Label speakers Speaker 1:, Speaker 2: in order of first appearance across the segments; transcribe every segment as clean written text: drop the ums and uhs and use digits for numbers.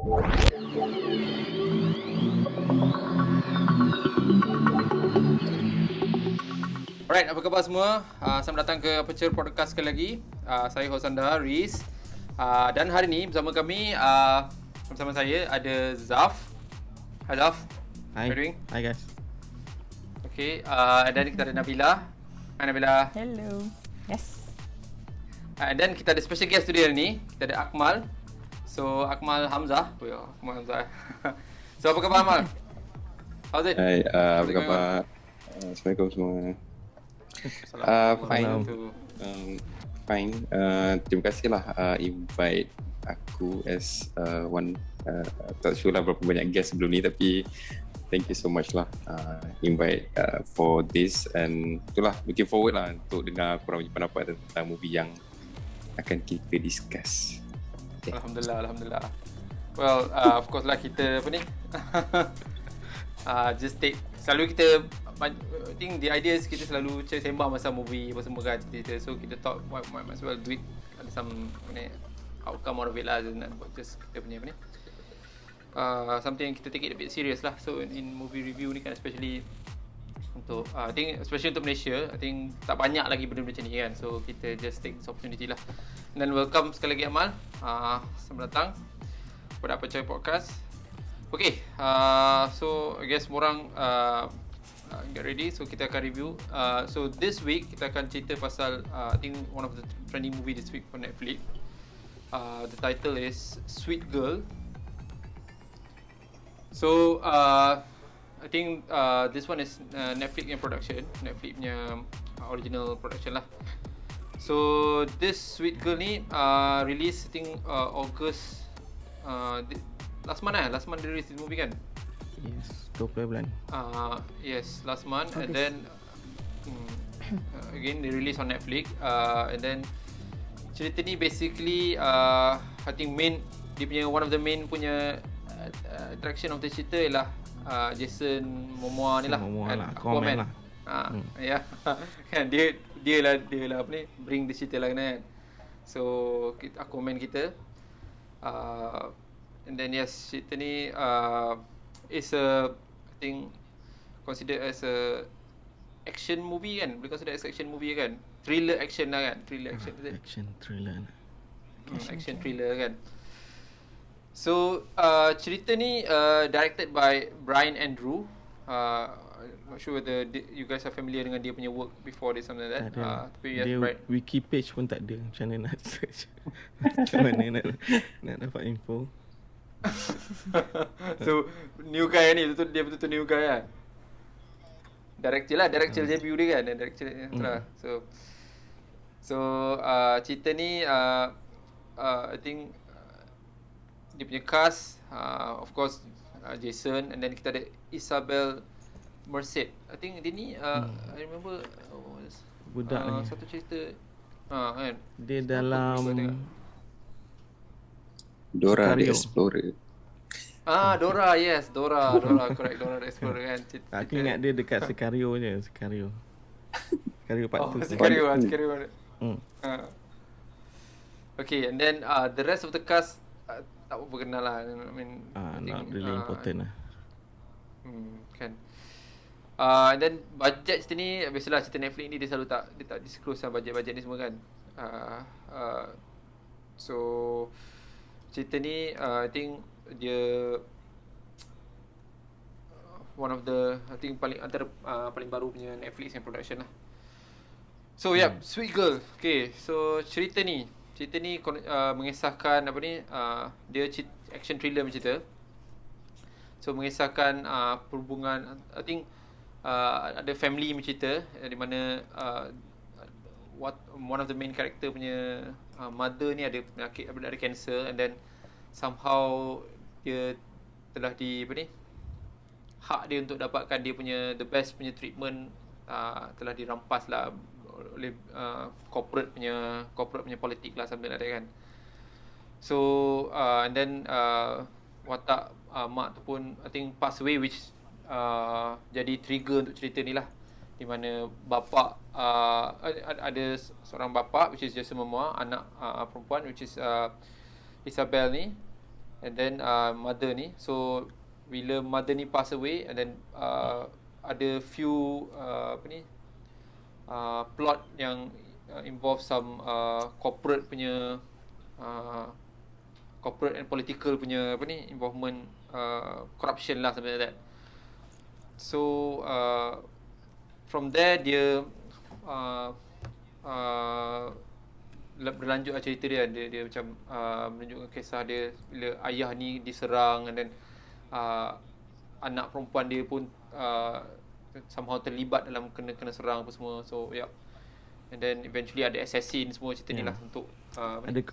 Speaker 1: Alright, apa khabar semua? Selamat datang ke Aperture Podcast sekali lagi. Saya host anda, Riz. Dan hari ni bersama kami, bersama saya ada Zaf. Hi Zaf. How
Speaker 2: Hi.
Speaker 1: are you doing?
Speaker 2: Hi guys.
Speaker 1: Okay, dan kita ada Nabila. Hi Nabila.
Speaker 3: Hello. Yes.
Speaker 1: Dan kita ada special guest today hari ni. Kita ada Akmal. So, Akmal Hamzah. Oh ya, Akmal Hamzah. So, apa khabar Akmal? How's it?
Speaker 4: Hai, apa khabar? Assalamualaikum semua. Fine. Fine. Terima kasih lah invite aku as one. Tak sure lah berapa banyak guest sebelum ni, tapi thank you so much lah invite for this, and itulah looking forward lah untuk dengar korang punya pendapat tentang movie yang akan kita discuss. Okay.
Speaker 1: Alhamdulillah. Well, of course lah kita apa ni? Just take, selalu kita, I think the idea is kita selalu sembang masa movie apa semua kan, cerita. So kita thought might as well do it, ada some outcome out of it lah, just kita punya apa ni, something yang kita take it a bit serious lah. So in movie review ni kan, especially untuk I think especially untuk Malaysia, I think tak banyak lagi benda macam ni kan. So kita just take this opportunity lah. Dan welcome sekali lagi Amal, selamat datang pada Aperture Podcast. Okay, so I guess semua orang get ready. So kita akan review. So this week kita akan cerita pasal I think one of the trending movie this week for Netflix. The title is Sweet Girl. So I think this one is Netflix yang production, Netflix punya original production lah. So this Sweet Girl ni release I think August last month dia release this movie kan?
Speaker 2: Yes, 20 bulan.
Speaker 1: Yes, last month. And then again they release on Netflix. And then cerita ni basically I think dia punya one of the main punya attraction of the cerita ialah Jason Momoa ni lah,
Speaker 2: Aquaman lah.
Speaker 1: Ya. Kan dia lah apa ni, bring the cerita lah kan. So Aquaman kita. And then yes, cerita ni is a, I think considered as a action movie kan, boleh consider as action movie kan, thriller action lah kan, thriller action
Speaker 2: Action thriller.
Speaker 1: action thriller kan. So cerita ni directed by Brian Andrew. I'm not sure whether you guys are familiar dengan dia punya work before this, something like that. Tapi yes,
Speaker 2: Dia
Speaker 1: Brian.
Speaker 2: wiki page pun tak ada. Macam mana nak search? Macam mana nak dapat info?
Speaker 1: So new guy ni, dia betul-betul new guy kan. Director debut dia kan, director lah. So cerita ni I think dia punya cast, of course Jason, and then kita ada Isabel Merced. I think dia ni I remember
Speaker 2: Budak ni.
Speaker 1: satu cerita kan.
Speaker 2: Dia dalam
Speaker 4: Dora the
Speaker 2: Sicario.
Speaker 4: Explorer.
Speaker 1: Dora, yes, Dora, correct, Dora the Explorer kan.
Speaker 2: Aku ingat dia dekat Sicario je. Sicario part tu.
Speaker 1: Sicario. Okay, and then the rest of the cast tak apa kenal lah. I mean, I think,
Speaker 2: not really important lah.
Speaker 1: Kan. And then budget cerita ni, biasalah cerita Netflix ni dia tak disclose lah budget ni semua kan. So cerita ni I think dia one of the, I think antara paling baru punya Netflix yang production lah. So Sweet Girl. Okay, so cerita ni mengisahkan apa ni, dia action thriller macam cerita. So mengisahkan perhubungan, I think ada family macam cerita, di mana one of the main character punya mother ni ada penyakit, ada cancer, and then somehow dia telah hak dia untuk dapatkan dia punya the best punya treatment telah dirampas lah oleh corporate punya politik lah, sambil ada kan. So and then watak mak tu pun I think pass away, which jadi trigger untuk cerita ni lah, di mana bapa ada seorang bapa which is Jason Momoa, anak perempuan which is Isabel ni, And then mother ni, so bila mother ni pass away, and then ada few plot yang involve some corporate punya corporate and political punya involvement, corruption lah, something like that. So from there dia berlanjut lah cerita dia. Dia macam menunjukkan kisah dia bila ayah ni diserang, and then anak perempuan dia pun somehow terlibat dalam kena serang apa semua. So and then eventually ada assassin semua cerita ni lah untuk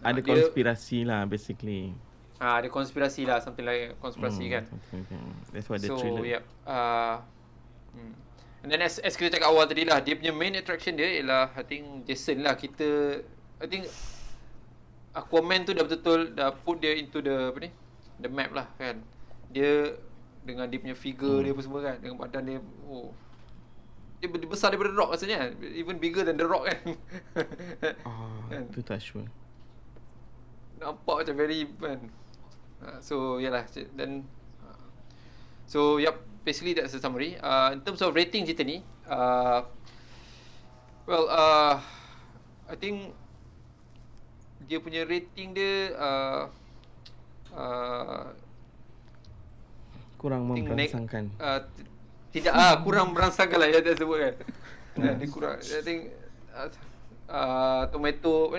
Speaker 2: ada konspirasi lah basically.
Speaker 1: Ada konspirasi lah, something like konspirasi kan.
Speaker 2: That's why the
Speaker 1: so
Speaker 2: thriller.
Speaker 1: And then as kita cakap awal tadi lah, dia punya main attraction dia ialah I think Jason lah. I think Aquaman tu dah betul-betul dah put dia into the map lah kan. Dia dengan dia punya figure dia apa semua kan, dengan badan dia, dia besar daripada The Rock rasanya, even bigger than The Rock kan.
Speaker 2: Kan? Itu tak sure.
Speaker 1: Nampak macam very kan. So yalah, then so basically that's the summary. In terms of rating cerita ni, I think dia punya rating dia
Speaker 2: kurang merangsangkan.
Speaker 1: Tidak kurang merangsangkan lah yang dia sebut kan. Dia kurang, I think tomato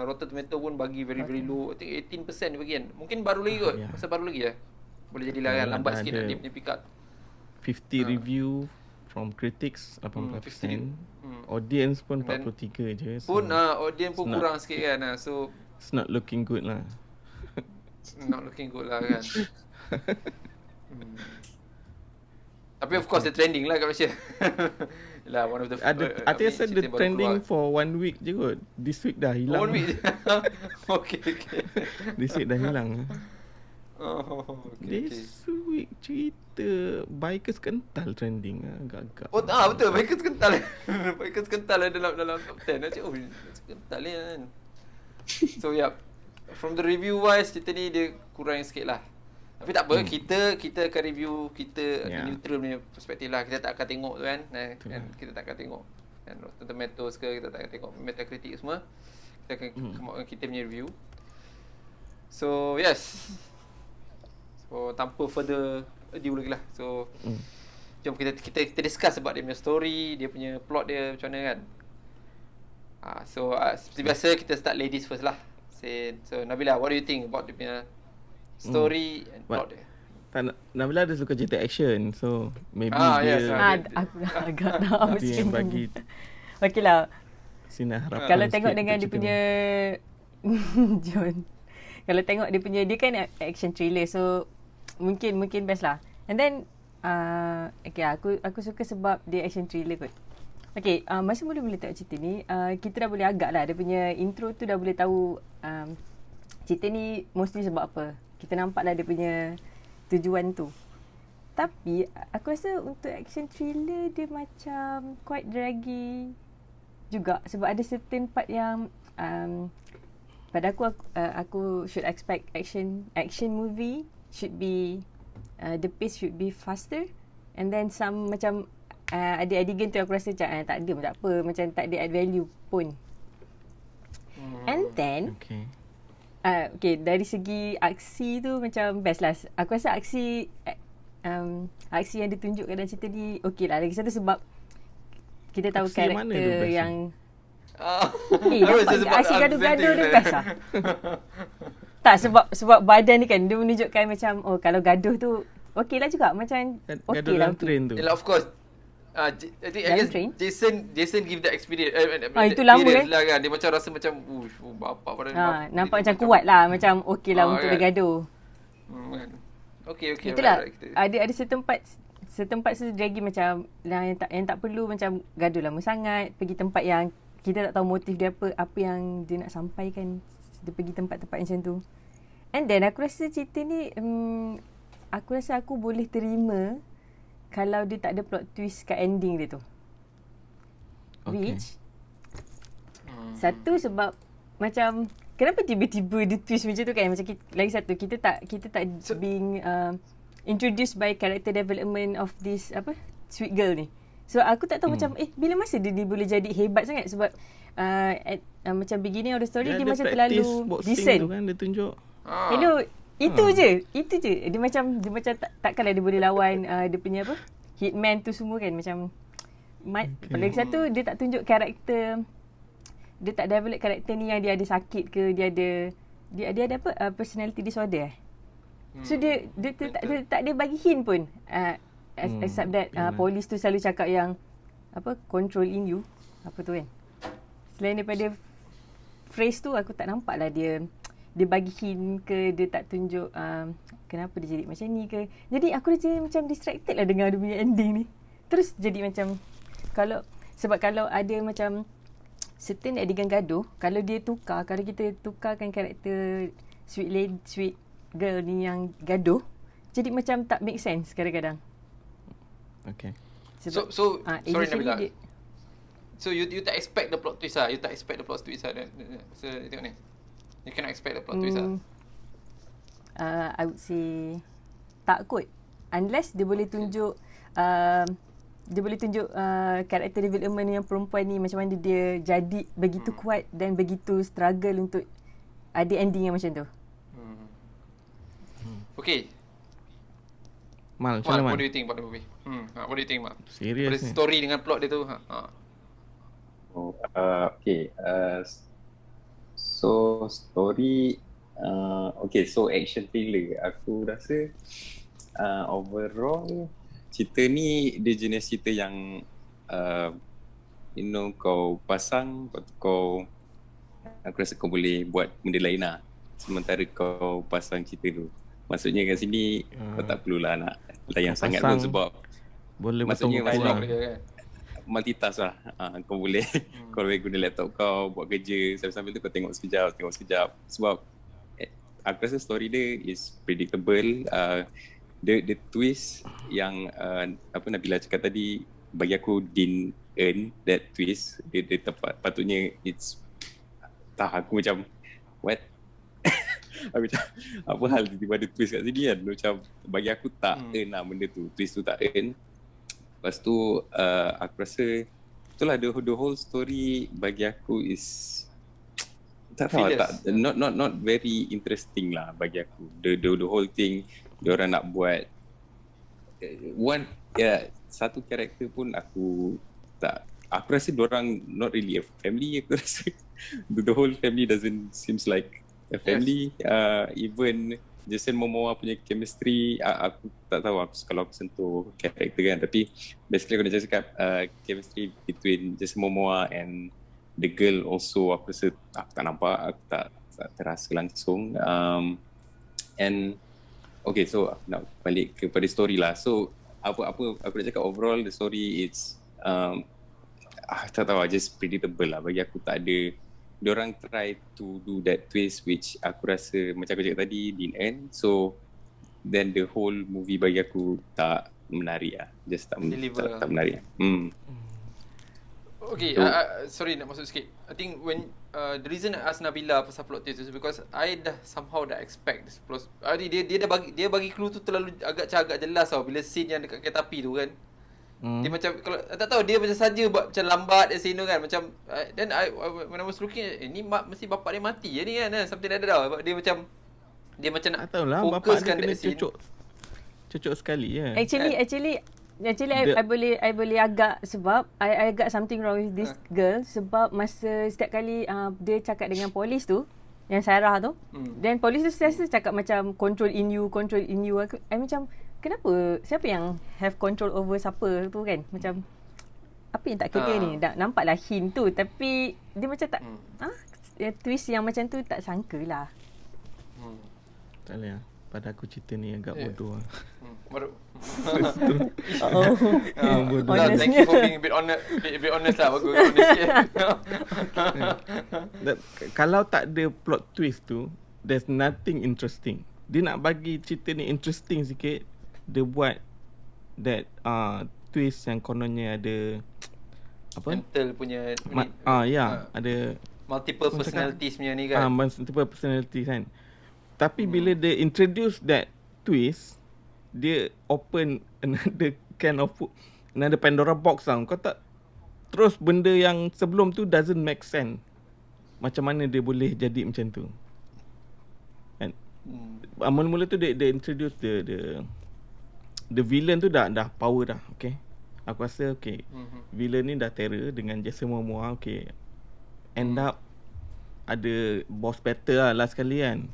Speaker 1: Rotten Tomato pun bagi very low. I think 18% dia bagi kan. Mungkin baru lagi kot. Masa baru lagi lah. Boleh jadilah kan, lambat sikit nak dia punya pick up.
Speaker 2: 50 review from critics 80%. Audience pun 43 je.
Speaker 1: So pun audience pun kurang sikit kan. So
Speaker 2: it's not looking good lah.
Speaker 1: Not looking good lah kan. Tapi of course dia trending lah kat Malaysia. Lah one of the
Speaker 2: Ada rasa dia trending for 1 week je kot. This week dah hilang.
Speaker 1: 1 week. Okay.
Speaker 2: This week dah hilang.
Speaker 1: Okay.
Speaker 2: This week cerita bikers kental trending agak-agak.
Speaker 1: Betul, bikers kental. Bikers kental dalam top 10. Macam kental ni kan. So from the review wise, cerita ni dia kurang sikit lah. Tapi tak apa, kita akan review kita neutral punya perspektif lah. Kita tak akan tengok tu kan. Kita tak akan tengok Rotten Tomatoes ke, kita tak akan tengok Metacritic semua. Kita akan kemukakan kita punya review. So yes. So tanpa further ado lagi lah. So jom kita discuss about dia punya story, dia punya plot dia macam mana kan. So seperti biasa kita start ladies first lah. So Nabila, what do you think about dia punya story and plot dia?
Speaker 2: Nabila ada suka cerita action, so maybe
Speaker 3: aku agak nak
Speaker 2: dia yang bagi
Speaker 3: okey lah.
Speaker 2: Sinar harapan.
Speaker 3: Kalau tengok dengan dia punya John, kalau tengok dia punya, dia kan action thriller, so mungkin best lah. And then okay, aku suka sebab dia action thriller kot. Okay, masa mula-mula tengok cerita ni, kita dah boleh agak lah, dia punya intro tu dah boleh tahu cerita ni mostly sebab apa. Kita nampak lah dia punya tujuan tu. Tapi aku rasa untuk action thriller dia macam quite draggy juga, sebab ada certain part yang pada aku should expect action movie should be the pace should be faster, and then some macam adegan tu aku rasa macam tak ada, tak apa, macam tak ada add value pun. And then okay, dari segi aksi tu macam best lah. Aku rasa aksi yang ditunjukkan dalam cerita ni okey lah. Lagi satu sebab kita tahu aksi karakter yang aksi gaduh-gaduh dia best lah. Tak, sebab badan ni kan dia menunjukkan macam kalau gaduh tu okey lah juga, macam okey lah
Speaker 2: train tu.
Speaker 1: Yeah, of course. I guess Jason give the experience.
Speaker 3: Itu lama
Speaker 1: lah kan. Dia macam rasa macam bapak pada
Speaker 3: nampak macam kuat lah, macam okey lah untuk dia gaduh.
Speaker 1: Okay.
Speaker 3: Itulah ada setempat draggy macam yang tak perlu macam gaduh lama sangat, pergi tempat yang kita tak tahu motif dia apa yang dia nak sampaikan. Dia pergi tempat-tempat macam tu. And then aku rasa cerita ni aku rasa aku boleh terima kalau dia tak ada plot twist kat ending dia tu. Which satu sebab macam kenapa tiba-tiba dia twist macam tu kan? Macam lagi satu kita tak being introduced by character development of this sweet girl ni. So aku tak tahu macam bila masa dia boleh jadi hebat sangat sebab macam beginning of the story dia macam terlalu decent.
Speaker 2: Tu kan dia tunjuk.
Speaker 3: Hello, itu je. Dia macam takkanlah dia boleh lawan dia punya hitman tu semua kan macam lagi satu dia tak tunjuk karakter, dia tak develop karakter ni yang dia ada sakit ke, dia ada personality disorder. So dia tak ada bagi hint pun. Except that polis tu selalu cakap yang control in you tu kan. Selain daripada phrase tu aku tak nampak lah dia bagi hint ke, dia tak tunjuk kenapa dia jadi macam ni ke. Jadi aku dah macam distracted lah dengar dia punya ending ni. Terus jadi macam kalau ada macam certain adegan gaduh, kalau kita tukarkan karakter sweet girl ni yang gaduh, jadi macam tak make sense kadang-kadang.
Speaker 2: Okay.
Speaker 1: So sorry Nabila. So you tak expect the plot twist lah. You tak expect the plot twist lah. So tengok ni. You cannot expect the plot twist lah.
Speaker 3: I would say tak kot. Unless dia boleh tunjuk karakter development yang perempuan ni macam mana dia jadi begitu kuat dan begitu struggle untuk ada ending yang macam tu.
Speaker 1: Okay.
Speaker 2: Mal,
Speaker 1: what do you think about the movie? What do you think, Mal?
Speaker 2: Serius ni.
Speaker 1: Story dengan plot dia tu.
Speaker 4: Okay. So story, okay, so action thriller. Aku rasa overall cerita ni dia jenis cerita yang kau pasang, aku rasa kau boleh buat benda lain lah sementara kau pasang cerita tu. Maksudnya kat sini kau tak perlulah nak layan sangat pun sebab
Speaker 2: boleh
Speaker 4: maksudnya
Speaker 1: dialog dia kan.
Speaker 4: Multitask lah. Kau boleh kau boleh guna laptop kau buat kerja sambil-sambil tu kau tengok sekejap sebab aku rasa story dia is predictable. The twist yang Nabila cakap tadi bagi aku didn't earn that twist. Dia tepat, patutnya it's aku macam what. Aku macam apa hal tiba-tiba ada twist kat sini kan. Macam bagi aku tak earn lah benda tu. Twist tu tak earn. Lepas tu aku rasa itulah the whole story bagi aku is tak tahu not very interesting lah bagi aku. The whole thing diorang nak buat satu karakter pun aku rasa diorang not really a family. Aku rasa the whole family doesn't seems like a family. Even Jason Momoa punya chemistry aku tak tahu kalau aku sentuh karakter kan, tapi basically aku nak cakap chemistry between Jason Momoa and the girl also aku rasa aku tak nampak, aku tak terasa langsung. And okay, so nak balik kepada story lah. So apa aku nak cakap overall the story it's tak tahu, just predictable lah bagi aku. Tak ada diorang try to do that twist which aku rasa macam aku cakap tadi didn't end. So then the whole movie bagi aku tak menarik lah. Just tak menarik.
Speaker 1: Okay, sorry nak masuk sikit. I think when the reason I ask Nabila pasal plot twist is because I dah somehow dah expect this plot. Dia bagi clue tu terlalu agak jelas tau bila scene yang dekat kereta api tu kan. Dia macam kalau tak tahu dia macam saja buat macam lambat scene tu kan, macam then when I was looking ni mesti bapak dia mati je ni kan, something like that tau. Dia macam nak
Speaker 2: tahulah,
Speaker 1: fokuskan
Speaker 2: bapak dia
Speaker 1: that scene.
Speaker 2: Cucuk sekali ya.
Speaker 3: Actually I boleh agak sebab I agak something wrong with this girl sebab masa setiap kali dia cakap dengan polis tu yang Sarah tu, then polis tu sentiasa cakap macam control in you. I macam kenapa, siapa yang have control over siapa tu kan, macam apa yang tak kira ni. Dah nampaklah hint tu tapi dia macam tak twist yang macam tu tak sangka lah.
Speaker 2: Tak boleh lah. Pada aku cerita ni agak bodoh lah.
Speaker 1: Baru.
Speaker 2: Bodoh.
Speaker 1: Thank you for being a bit honest lah. Bagus honest sikit.
Speaker 2: Kalau tak ada plot twist tu, there's nothing interesting. Dia nak bagi cerita ni interesting sikit, dia buat that
Speaker 1: twist yang kononnya ada apa?
Speaker 2: Mental punya
Speaker 1: ada multiple
Speaker 2: Orang cakap,
Speaker 1: personalities punya ni kan.
Speaker 2: multiple personality kan. Tapi bila dia introduce that twist, dia open another kind of another Pandora box tau. Kau tak, terus benda yang sebelum tu doesn't make sense. Macam mana dia boleh jadi macam tu kan. Mula-mula tu dia introduce the villain tu dah power dah. Okay, aku rasa okay, villain ni dah terror dengan Jason Momoa. Okay, end up ada boss battle lah last kali kan.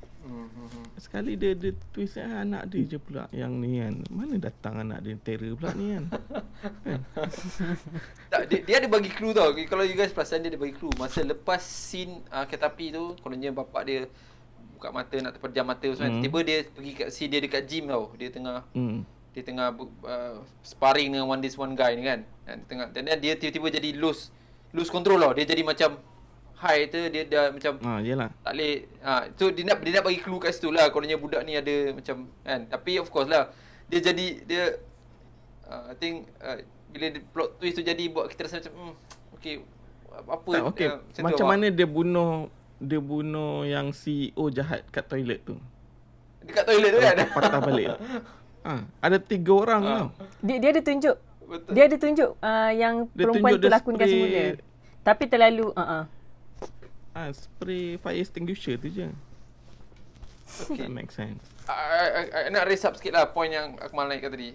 Speaker 2: Sekali dia twist anak dia je pula yang ni kan. Mana datang anak dia terror pula ni kan.
Speaker 1: Tak, dia ada bagi clue tau. Kalau you guys perasan, dia ada bagi clue. Masa lepas scene kereta api tu, kononnya bapak dia buka mata nak terpejam mata semua. Tiba dia pergi kat scene dia dekat gym tau. Dia tengah sparring dengan one this one guy ni kan. Dan dia tiba-tiba jadi lose control tau. Dia jadi macam high tu, dia dah macam
Speaker 2: Yalah.
Speaker 1: tak boleh. So dia nak bagi clue kat situ lah. Kononnya budak ni ada macam kan. Tapi of course lah, dia I think bila plot twist tu jadi buat kita rasa macam okay, apa
Speaker 2: Tak, okay. Macam mana dia bunuh yang CEO jahat kat toilet tu.
Speaker 1: dekat toilet tu kan.
Speaker 2: Patah balik. Ada 3 orang tau.
Speaker 3: Dia ada tunjuk.
Speaker 1: Betul.
Speaker 3: Dia ada tunjuk yang
Speaker 2: Dia
Speaker 3: perempuan
Speaker 2: tunjuk
Speaker 3: tu
Speaker 2: dia
Speaker 3: lakonkan
Speaker 2: spray-
Speaker 3: semula. Tapi terlalu
Speaker 2: Spray fire extinguisher tu je.
Speaker 1: Okay.
Speaker 2: That make sense.
Speaker 1: I nak raise up sikit lah point yang Akmal naikkan tadi.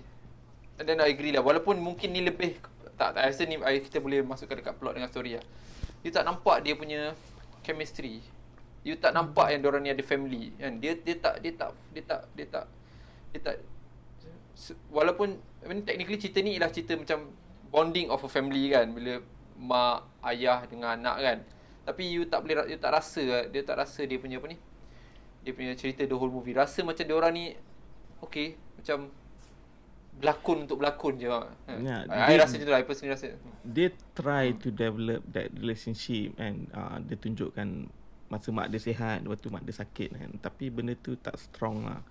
Speaker 1: And then I agree lah. Walaupun mungkin ni lebih tak rasa ni kita boleh masukkan dekat plot dengan story lah. You tak nampak dia punya chemistry. You tak nampak yang diorang ni ada family kan. Dia tak walaupun I mean, technically cerita ni ialah cerita macam bonding of a family kan, bila mak, ayah dengan anak kan. Tapi you tak rasa dia punya apa ni? Dia punya cerita the whole movie. Rasa macam diorang ni okay, macam berlakon untuk berlakon je.
Speaker 2: Ya,
Speaker 1: I rasa macam tu lah. I personally rasa.
Speaker 2: Dia try to develop that relationship and dia tunjukkan masa mak dia sihat, lepas tu mak dia sakit kan. Tapi benda tu tak strong lah.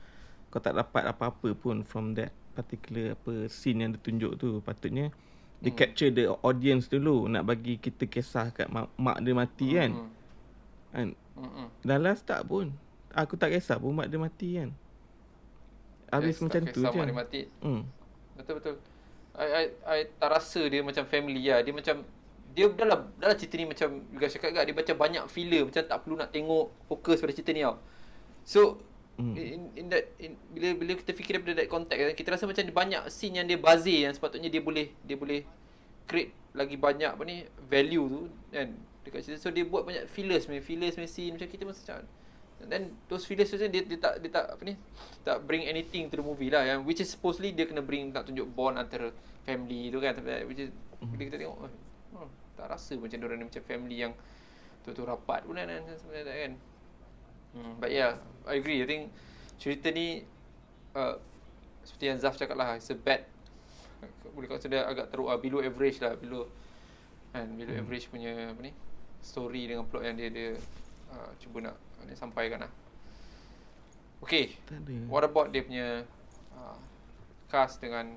Speaker 2: Kau tak dapat apa-apa pun from that particular scene yang dia tunjuk tu. Patutnya dia capture the audience dulu, nak bagi kita kisah kat mak dia mati kan. Dan last tak pun, aku tak kisah pun mak dia mati kan. Habis macam tu je.
Speaker 1: Mak dia mati. Betul. I tak rasa dia macam family lah. Dia macam dia dalam cerita ni macam juga cakap kat, dia macam banyak filler, macam tak perlu nak tengok, fokus pada cerita ni tau. So bila kita fikir daripada that context, kita rasa macam banyak scene yang dia buzzy, yang sepatutnya dia boleh create lagi banyak apa ni value tu kan dekat cerita. So dia buat banyak fillers scene macam kita macam. And then those fillers tu dia tak apa ni, tak bring anything to the movie lah, yang which is supposedly dia kena bring, nak tunjuk bond antara family tu kan. Which is bila kita tengok tak rasa macam diorang ni macam family yang tu rapat pun kan sebenarnya kan. But yeah, I agree. I think cerita ni seperti yang Zaf cakap lah, it's a bad, boleh consider agak teruk below average lah, below average punya apa ni story dengan plot yang dia cuba nak sampaikan lah. Okay, what about dia punya cast dengan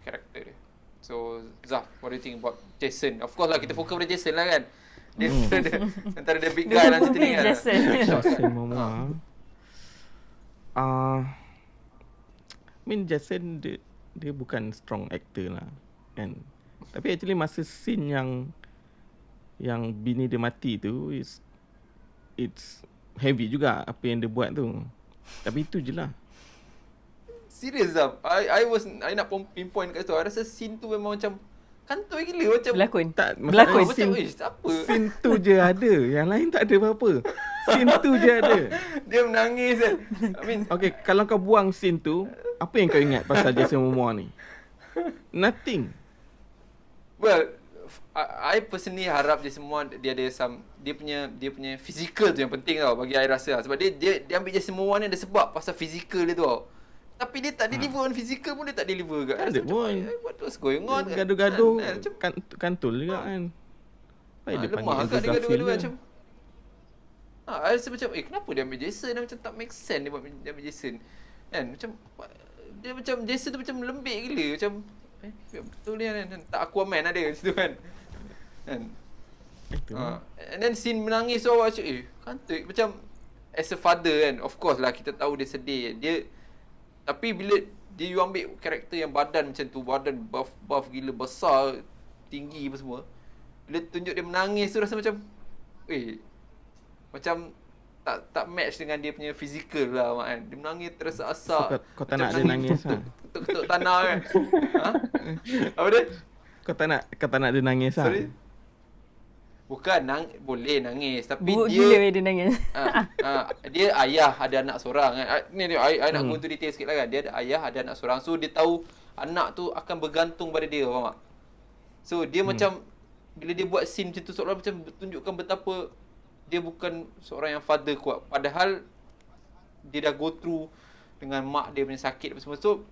Speaker 1: karakter dia? So Zaf, what do you think about Jason? Of course lah, kita fokus pada Jason lah kan. Dia antara the big guy dalam cerita ni kan.
Speaker 2: Jason Momoa. I mean Jason dia bukan strong actor lah kan. Tapi actually masa scene yang bini dia mati tu, it's heavy juga apa yang dia buat tu. Tapi itu je lah.
Speaker 1: Serius Zaf, I nak pinpoint kat situ. I rasa scene tu memang macam kantoi gila, macam
Speaker 3: Berlakon.
Speaker 2: Tak,
Speaker 3: Berlakon.
Speaker 1: macam apa?
Speaker 2: Scene tu je ada, yang lain tak ada apa-apa. Scene tu je ada.
Speaker 1: Dia menangis kan. I mean,
Speaker 2: Okay, kalau kau buang scene tu, apa yang kau ingat pasal Jason Momoa ni? Nothing.
Speaker 1: well, I personally harap dia semua dia ada dia punya physical tu yang penting tau bagi I rasa lah. Sebab dia ambil Jason Momoa ni ada sebab pasal physical dia tu tau. Tapi dia tak deliver on physical pun, dia tak deliver kat.
Speaker 2: Tak ada pun.
Speaker 1: What's going on?
Speaker 2: Gaduh-gaduh
Speaker 1: Macam
Speaker 2: kantul juga kan. Baik dia
Speaker 1: lemah
Speaker 2: panggil
Speaker 1: kat dia
Speaker 2: Andrew
Speaker 1: gaduh-gaduh
Speaker 2: Garfield
Speaker 1: macam. I rasa macam kenapa dia ambil Jason, dia macam tak make sense dia ambil Jason. Kan macam dia macam Jason tu macam lembik gila, macam betul ni kan. Tak Aquaman ada kat situ kan.
Speaker 2: Itu.
Speaker 1: And then scene menangis tu awak macam kantuk. Macam as a father kan, of course lah kita tahu dia sedih. Tapi bila you ambil karakter yang badan macam tu, badan buff gila, besar, tinggi apa semua, bila tunjuk dia menangis tu rasa macam macam tak match dengan dia punya fizikal lah Mak kan. Dia menangis terasa-asak.
Speaker 2: So, kau tak nak dia nangis lah.
Speaker 1: Ketuk tanah kan. Apa dia?
Speaker 2: Kau tak nak dia nangis lah.
Speaker 1: Sorry? Bukan, boleh nangis. Tapi
Speaker 3: Buruk
Speaker 1: dia
Speaker 3: gila dia nangis.
Speaker 1: dia ayah ada anak seorang kan. Ni I nak go into detail sikit lah kan. Dia ada ayah ada anak seorang. So dia tahu anak tu akan bergantung pada dia, faham tak? So dia macam bila dia buat scene macam tu seolah macam tunjukkan betapa dia bukan seorang yang father kuat. Padahal dia dah go through dengan mak dia punya sakit apa semua. So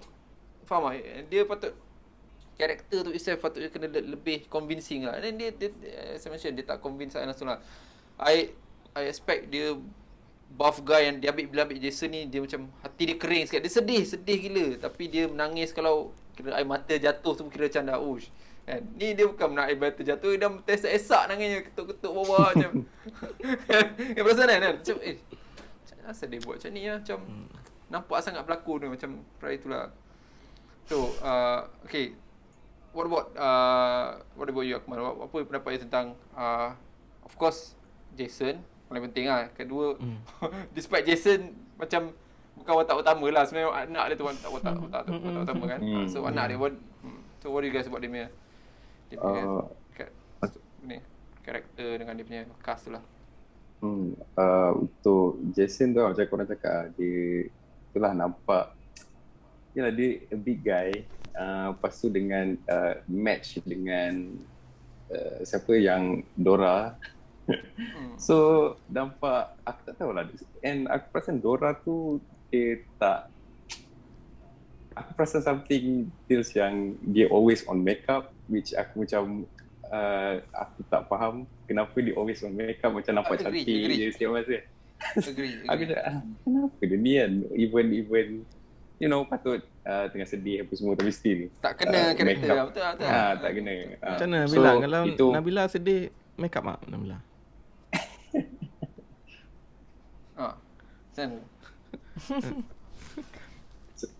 Speaker 1: faham tak? Dia patut karakter tu itself patutnya kena lebih convincing lah. Dan dia as I mention, dia tak convince saya langsung lah. I expect dia buff guy yang dia bila ambil Jason ni, dia macam hati dia kering sikit. Dia sedih gila. Tapi dia menangis kalau kira air mata jatuh tu kira macam dah kan. Ni dia bukan nak air mata jatuh, dia dah tesak-esak nangisnya, ketuk-ketuk bawah macam. Kan perasan kan? Macam asal dia buat macam ni lah. Macam nampak sangat berlakon dia macam prior tu lah. So, okay. What about you, Akmal? Apa pendapat you tentang of course Jason paling penting lah. Kedua, despite Jason macam bukan watak utama lah, sebenarnya anak dia tu watak utama kan. So anak dia so what do you guys about dia punya karakter dengan dia punya cast tu lah.
Speaker 4: Untuk Jason tu macam korang cakap, dia itulah nampak yalah dia a big guy. Lepas tu dengan match dengan siapa yang Dora. So nampak aku tak tahulah, and aku perasan Dora tu dia tak, aku perasan something feels yang dia always on makeup, which aku macam aku tak faham kenapa dia always on makeup, macam nampak cantik dia setiap masa.
Speaker 1: Agree.
Speaker 4: Aku cakap kenapa dia ni kan, even you know, patut tengah sedih apa semua, tapi still
Speaker 1: tak kena karakter lah, betul.
Speaker 4: Tak kena.
Speaker 2: Macam mana Nabila? Kalau itu, Nabila sedih, make up tak Nabila?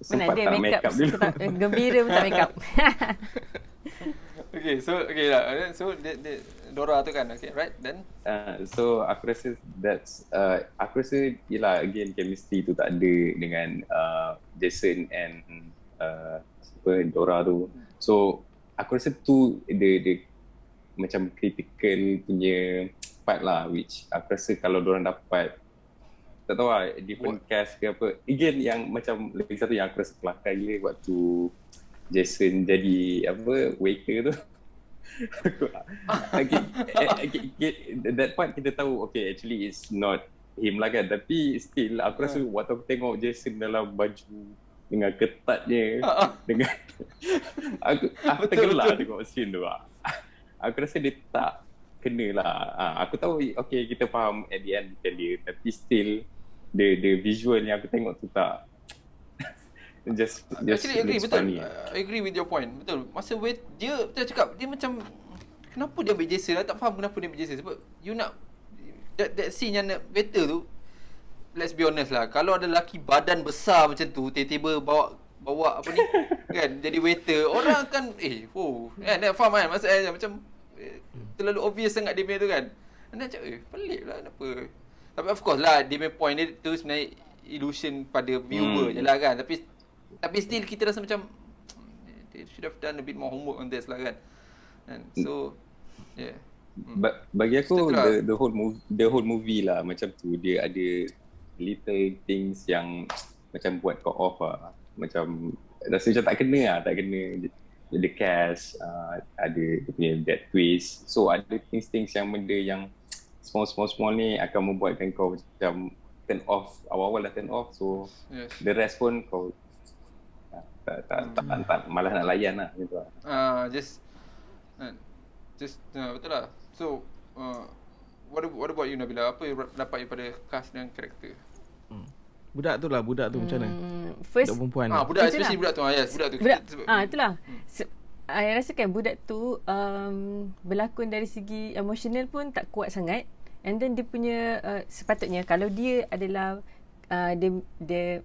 Speaker 4: Sempat tak make up dulu.
Speaker 3: Gembira pun tak make up.
Speaker 1: Okay, so lah. So Dora tu kan, okay, right? Then
Speaker 4: so aku rasa aku rasa yelah, again chemistry tu tak ada dengan Jason and Dora tu. So aku rasa tu dia macam critical punya part lah, which aku rasa kalau diorang dapat, tak tahu lah, different cast ke apa. Again yang macam lagi satu yang aku rasa kelakar gila waktu Jason jadi waiter tu. That part kita tahu okay, actually it's not him lah kan, tapi still aku rasa waktu aku tengok Jason dalam baju dengan ketatnya dengan aku tergelak tengok scene tu lah. Aku rasa dia tak kena lah. Aku tahu okay, kita faham at the end bukan dia, tapi still the visual yang aku tengok tu tak just
Speaker 1: actually agree, betul.
Speaker 4: Funny.
Speaker 1: I agree with your point. Betul. Masa dia cakap dia macam kenapa dia ambil Jason lah, tak faham kenapa dia ambil Jason. Sebab you nak that scene yang nak waiter tu, let's be honest lah, kalau ada lelaki badan besar macam tu tiba-tiba bawa apa ni kan jadi waiter, orang akan kan faham kan maksudnya macam terlalu obvious sangat dia punya tu kan. Anda macam pelik lah kenapa. Tapi of course lah dia punya point dia tu sebenarnya illusion pada viewer je lah kan. Tapi still kita rasa macam they should have done a bit more homework on this lah kan. And so yeah.
Speaker 4: Bagi aku the whole movie lah macam tu, dia ada little things yang macam buat kau off lah. Macam rasa macam tak kena the cast, ada dia punya that twist. So ada things yang benda yang small ni akan membuatkan kau macam turn off, awal-awal dah turn off. So yes, the rest pun kau tak malah nak layan lah macam tu lah.
Speaker 1: Just betul lah. So what about you Nabila? Apa pendapat you pada cast dan karakter?
Speaker 2: Budak tu macam mana?
Speaker 3: First
Speaker 2: budak perempuan.
Speaker 1: Budak especially budak tu. Yes, budak tu.
Speaker 3: Itulah. I rasa kan budak tu berlakon dari segi emosional pun tak kuat sangat. And then dia punya sepatutnya kalau dia adalah dia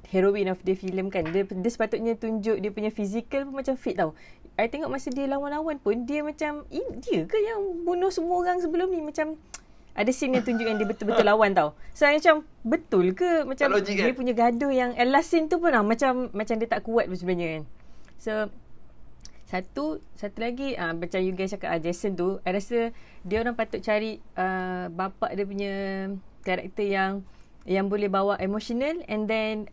Speaker 3: heroine of the film kan, dia sepatutnya tunjuk dia punya fizikal pun macam fit tau. I tengok masa dia lawan-lawan pun dia macam dia ke yang bunuh semua orang sebelum ni, macam ada scene yang tunjuk yang dia betul-betul lawan tau. So macam betul ke macam
Speaker 1: logik,
Speaker 3: dia
Speaker 1: kan?
Speaker 3: punya gaduh yang last scene tu pun macam dia tak kuat pun sebenarnya kan. So satu lagi macam you guys cakap Jason tu, I rasa dia orang patut cari bapa dia punya karakter yang boleh bawa emotional and then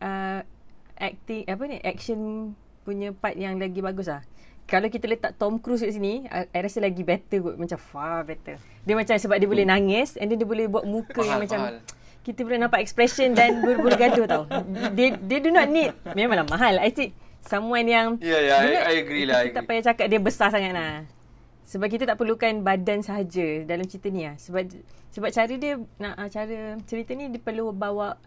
Speaker 3: action punya part yang lagi bagus lah. Kalau kita letak Tom Cruise kat sini, I rasa lagi better kot, macam far better. Dia macam sebab dia boleh nangis and then dia boleh buat muka yang macam kita boleh nampak expression dan boleh gaduh tau. Dia do not need, memanglah mahal. I think someone yang
Speaker 1: I agree lah.
Speaker 3: Kita tak payah cakap dia besar sangat lah. Sebab kita tak perlukan badan sahaja dalam cerita ni lah. Sebab cara dia cara cerita ni dia perlu bawa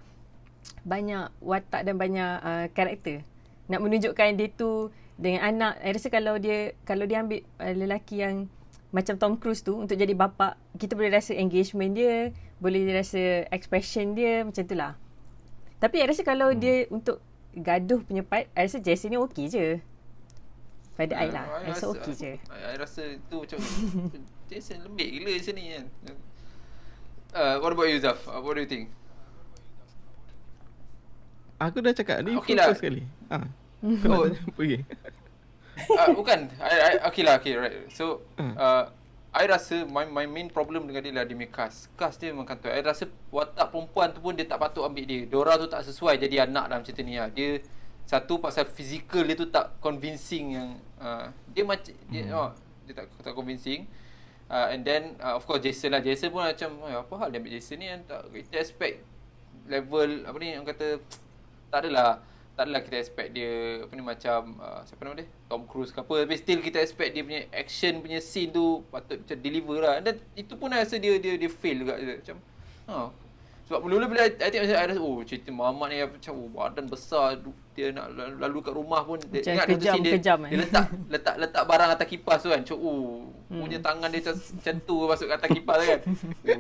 Speaker 3: banyak watak dan banyak karakter. Nak menunjukkan dia tu dengan anak. I rasa kalau dia ambil lelaki yang macam Tom Cruise tu untuk jadi bapa, kita boleh rasa engagement dia, boleh rasa expression dia, macam tu lah. Tapi I rasa kalau dia untuk gaduh punya part, I rasa Jason ni okey je. Pada I lah, I rasa okey je.
Speaker 1: I rasa tu macam Jason lembik gila macam ni kan. What about you, Zaf? What do you think?
Speaker 2: Aku dah cakap ni
Speaker 1: Okay
Speaker 2: okay
Speaker 1: lah.
Speaker 2: sekali. Kau nak tanya apa lagi?
Speaker 1: Bukan. Okay, right. So, I rasa my main problem dengan dia lah dia punya cast. Cast dia memang kantoi. I rasa watak perempuan tu pun dia tak patut ambil dia. Dora tu tak sesuai jadi anak dalam cerita ni lah. Dia satu pasal fizikal dia tu tak convincing yang dia macam dia tak convincing. And then of course Jason lah. Jason pun macam apa hal dia ambil Jason ni kan, tak kita expect level apa ni, orang kata tak adalah kita expect dia apa ni macam siapa nama dia, Tom Cruise ke apa, tapi still kita expect dia punya action punya scene tu patut macam deliver lah. Dan itu pun I rasa dia fail juga macam sebab mula-mula bila I tengok macam I rasa cerita Muhammad ni macam badan besar, dia nak lalu kat rumah pun dia
Speaker 3: Macam
Speaker 1: ingat
Speaker 3: kejam,
Speaker 1: dia letak barang atas kipas tu kan, punya tangan dia macam tu masuk kat atas kipas kan.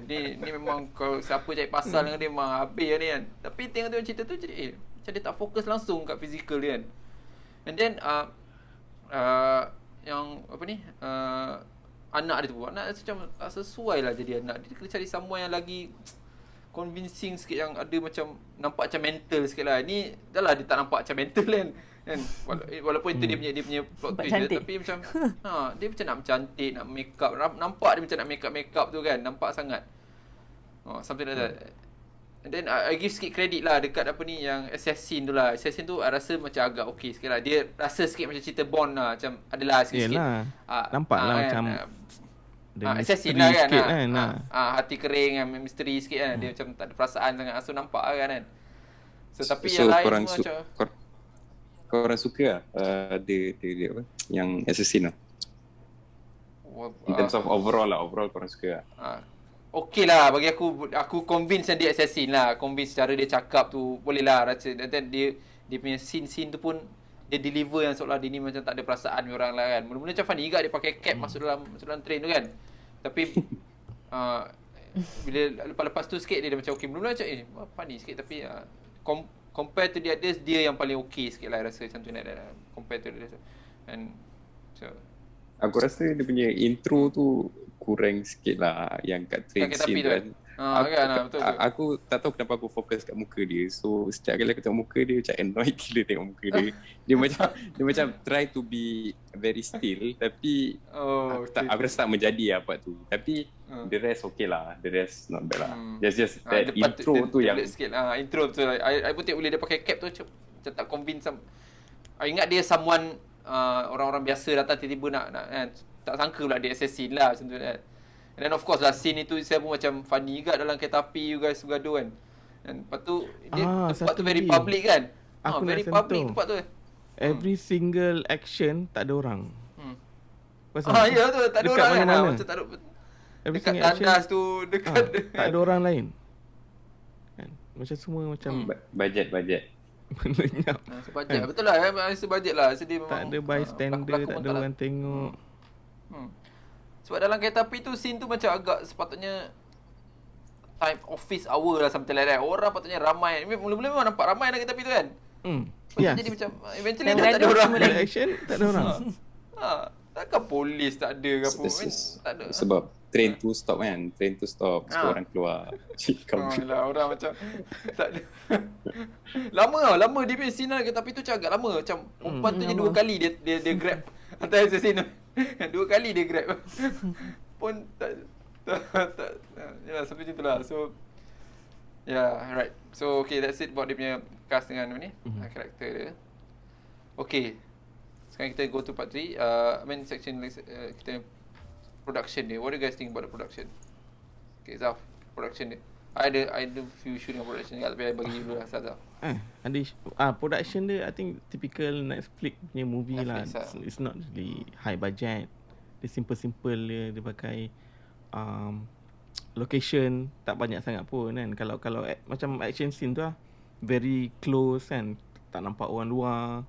Speaker 1: Ni memang kalau siapa cari pasal dengan dia memang habis lah ni kan. Tapi tengok cerita tu macam dia tak fokus langsung kat fizikal dia kan. And then yang apa ni anak dia tu macam tak sesuai lah jadi anak. Dia kena cari someone yang lagi convincing sikit, yang ada macam nampak macam mental sikit lah. Ni dah lah dia tak nampak macam mental kan. Walaupun itu dia punya plot twist dia, tapi macam dia macam nak cantik, nak make up, nampak dia macam nak make up tu kan, nampak sangat something like that. And then I give sikit credit lah dekat apa ni yang assassin tu lah. Assassin tu I rasa macam agak okey sikit lah. Dia rasa sikit macam cerita Bond lah, macam adalah sikit-sikit.
Speaker 2: Yelah, nampak lah macam
Speaker 1: assassin lah kan, hati kering kan, misteri sikit kan. Dia macam tak ada perasaan sangat, so nampak lah kan. So tapi yang lain semua macam
Speaker 4: korang suka lah dia apa yang assassin lah, in terms of overall korang suka lah?
Speaker 1: Okay lah bagi aku convince yang dia assassin lah. Convince cara dia cakap tu boleh lah rasa. Dan dia punya scene tu pun dia deliver yang seolah dia ni macam tak ada perasaan orang lah kan. Mula-mula macam funny juga dia pakai cap masuk dalam train tu kan. Tapi bila lepas tu sikit dia macam okay. Mula-mula macam funny sikit, tapi compare to the others, dia yang paling okay sikit lah rasa macam tu nak compare to the others. And so
Speaker 4: aku rasa dia punya intro tu kurang sikit lah, yang kat train scene tu kan.
Speaker 1: Betul.
Speaker 4: Aku tak tahu kenapa aku fokus kat muka dia. So setiap kali aku tengok muka dia macam annoyed gila tengok muka dia. Dia macam try to be very still, tapi aku rasa tak menjadi apa tu. Tapi the rest okay lah. The rest not bad lah. Just that intro tu yang
Speaker 1: sikit intro tu I pun tengok bila dia pakai cap tu macam tak convince. I ingat dia someone orang-orang biasa datang tiba-tiba nak tak sangka pula dia assassin lah macam tu kan. And then of course lah scene itu saya pun macam funny juga dalam kereta api you guys bergaduh kan. Dan lepas tu dia tempat tu very public kan. Very public tempat tu.
Speaker 2: Every single action tak ada orang.
Speaker 1: Ya tu tak ada orang kan. Macam tak ada dekat tandas tu dekat
Speaker 2: tak ada orang lain kan. Macam semua macam
Speaker 4: budget
Speaker 2: Lenyap.
Speaker 1: Sebajet. Betul lah. Sebajet lah. Sedih memang.
Speaker 2: Tak ada bystander, tak ada orang tengok.
Speaker 1: Sebab dalam kereta api tu, scene tu macam agak sepatutnya time office hour lah, something like that. Orang patutnya ramai. Mula-mula memang nampak ramai dalam kereta api tu kan.
Speaker 2: Ya.
Speaker 1: Jadi macam eventually
Speaker 3: Yang
Speaker 1: dah tak ada
Speaker 3: gaduh
Speaker 1: orang.
Speaker 3: semua
Speaker 2: Ada action, tak ada orang.
Speaker 1: Takkan polis tak ada ke apa. Tak ada.
Speaker 4: Sebab train tu stop kan. Train tu stop. Semua orang keluar.
Speaker 1: Lah, orang macam tak ada. Lama dia punya scene dalam kereta api tu macam agak lama. Macam perempuan tu je 2 kali dia grab. Antara scene tu. 2 kali dia grab. Pun tak yalah, sampai macam tu lah. So right. So okay, that's it about dia punya cast dengan apa ni, karakter dia. Okay, sekarang kita go to part 3. Section kita production dia. What do you guys think about the production? Okay, Zaf, production dia. I ada few issue dengan production dia, tapi I bagi dulu lah Zaf.
Speaker 2: Production dia I think typical Netflix punya movie
Speaker 1: Netflix
Speaker 2: lah. It's not really high budget. Dia simple dia pakai location tak banyak sangat pun kan. Kalau macam action scene tu lah, very close kan, tak nampak orang luar.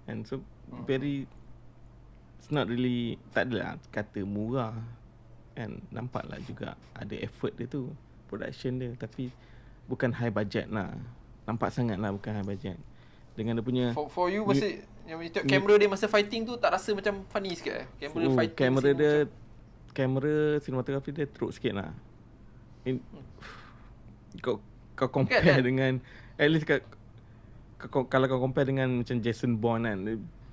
Speaker 2: And so very, it's not really, tak adalah kata murah kan. Nampak lah juga ada effort dia tu, production dia. Tapi bukan high budget lah. Nampak sangat lah bukan high budget. Dengan dia punya
Speaker 1: For you masa yang tengok kamera dia masa fighting tu, tak rasa macam funny sikit kamera fighting.
Speaker 2: Kamera dia macam, kamera sinematografi dia teruk sikit lah. Kau compare dengan, at least kalau kau compare dengan macam Jason Bourne kan,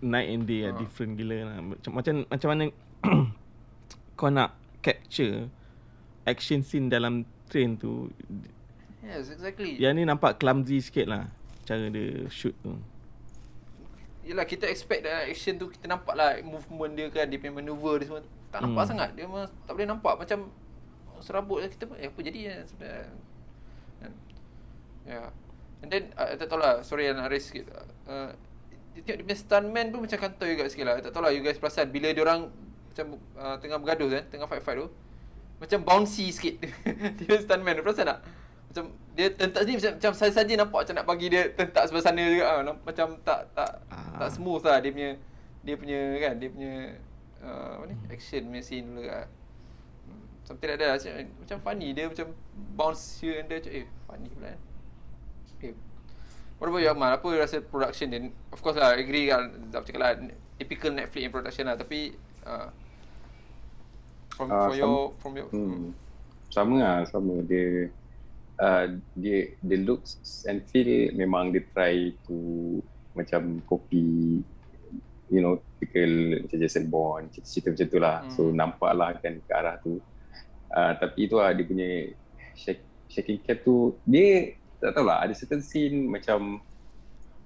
Speaker 2: night and day lah, different gila lah. Macam mana kau nak capture action scene dalam train tu.
Speaker 1: Yes, exactly.
Speaker 2: Yang ni nampak clumsy sikit lah cara dia shoot tu.
Speaker 1: Yelah, kita expect dalam action tu kita nampak lah movement dia kan, dia punya maneuver dia semua. Tak nampak sangat. Dia memang tak boleh nampak. Macam serabut kita pun apa jadi sebenarnya. And then tak tahu lah, sorry nak raise sikit. Dia tengok dia punya stuntman pun macam kantoi juga sikit lah. Tak tahu lah you guys perasan bila dia orang macam tengah bergaduh kan, tengah fight tu, macam bouncy sikit. Dia stuntman, dia perasan tak? Macam dia tentak sini macam saja nampak macam nak bagi dia tentak sebelah sana juga. Macam tak smooth lah dia punya kan, dia punya apa ni, action punya scene dulu kan. Something like that lah. Macam funny, dia macam bounce here and there. Funny pula kan. Okay. What about you, Ahmad? Apa you rasa production dia? Of course lah, agree kan, Zaf cakap lah, typical Netflix in production lah. Tapi from your
Speaker 4: sama dia looks and feel memang dia try to macam copy, you know, typical macam Jason Bourne, cerita macam tu lah. So nampak lah kan ke arah tu. Tapi itu lah dia punya shaking cat tu, dia tak tahu lah, ada certain scene macam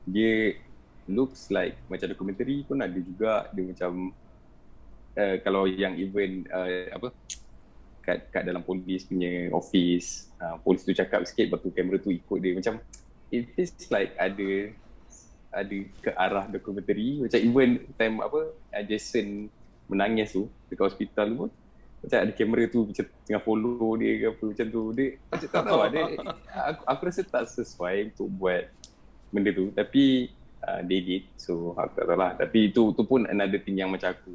Speaker 4: dia looks like macam dokumentari pun ada juga. Dia macam kalau yang event kat dalam polis punya office, polis tu cakap sikit, lepas tu kamera tu ikut dia. Macam it feels like ada ke arah dokumentari. Macam even time Jason menangis tu dekat hospital tu pun, macam ada kamera tu macam tengah follow dia ke apa macam tu. Dia macam tak tahu lah, aku rasa tak sesuai untuk buat benda tu. Tapi they did, so aku tak tahu lah. Tapi itu pun another thing yang macam aku